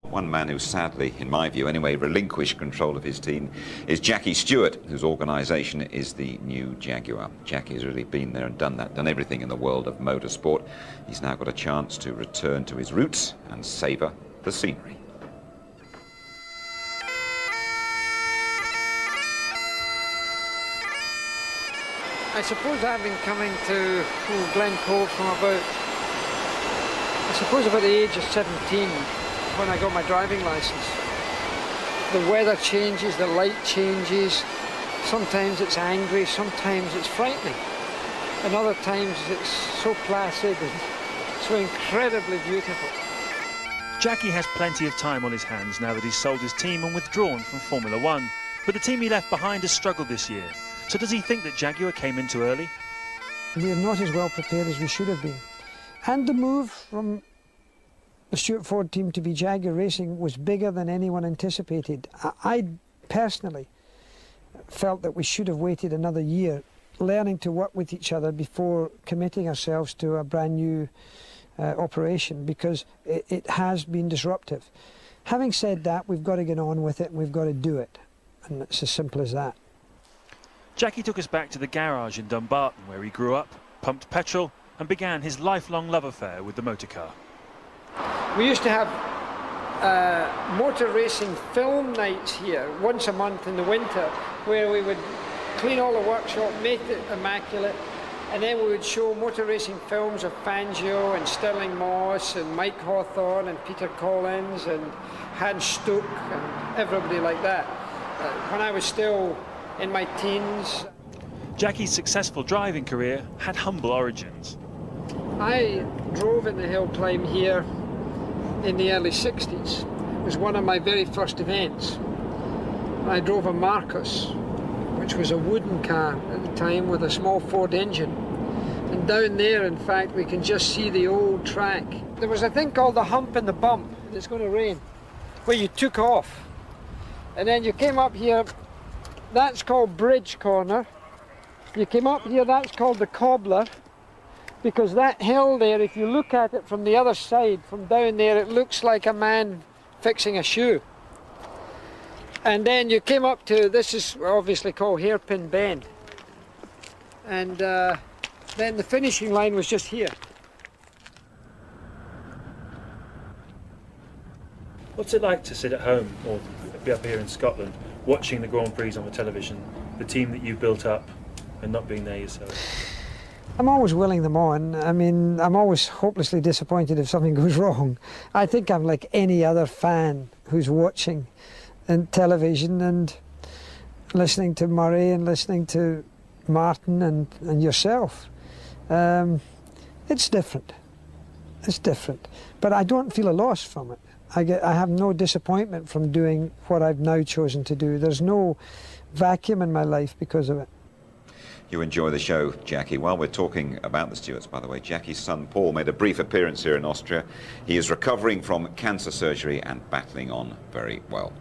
One man who sadly, in my view anyway, relinquished control of his team is Jackie Stewart, whose organisation is the new Jaguar. Jackie has really been there and done that, done everything in the world of motorsport. He's now got a chance to return to his roots and savour the scenery. I suppose I've been coming to Glencoe from about the age of 17 when I got my driving licence. The weather changes, the light changes, sometimes it's angry, sometimes it's frightening, and other times it's so placid and so incredibly beautiful. Jackie has plenty of time on his hands now that he's sold his team and withdrawn from Formula One, but the team he left behind has struggled this year. So does he think that Jaguar came in too early? We are not as well prepared as we should have been. And the move from the Stewart Ford team to be Jaguar Racing was bigger than anyone anticipated. I personally felt that we should have waited another year, learning to work with each other before committing ourselves to a brand new operation, because it has been disruptive. Having said that, we've got to get on with it and we've got to do it. And it's as simple as that. Jackie took us back to the garage in Dumbarton, where he grew up, pumped petrol, and began his lifelong love affair with the motor car. We used to have motor racing film nights here once a month in the winter, where we would clean all the workshop, make it immaculate, and then we would show motor racing films of Fangio and Stirling Moss and Mike Hawthorne and Peter Collins and Hans Stuck and everybody like that. When I was still in my teens. Jackie's successful driving career had humble origins. I drove in the hill climb here in the early 60s. It was one of my very first events. I drove a Marcus, which was a wooden car at the time with a small Ford engine. And down there, in fact, we can just see the old track. There was a thing called the hump and the bump, and it's going to rain, where you took off. And then you came up here. That's called Bridge Corner. You came up here, that's called the Cobbler, because that hill there, if you look at it from the other side, from down there, it looks like a man fixing a shoe. And then you came up to, this is obviously called Hairpin Bend. And then the finishing line was just here. What's it like to sit at home or be up here in Scotland, watching the Grand Prix on the television, the team that you've built up, and not being there yourself? I'm always willing them on. I mean, I'm always hopelessly disappointed if something goes wrong. I think I'm like any other fan who's watching in television and listening to Murray and listening to Martin and yourself. It's different. It's different. But I don't feel a loss from it. I have no disappointment from doing what I've now chosen to do. There's no vacuum in my life because of it. You enjoy the show, Jackie. While we're talking about the Stewarts, by the way, Jackie's son Paul made a brief appearance here in Austria. He is recovering from cancer surgery and battling on very well.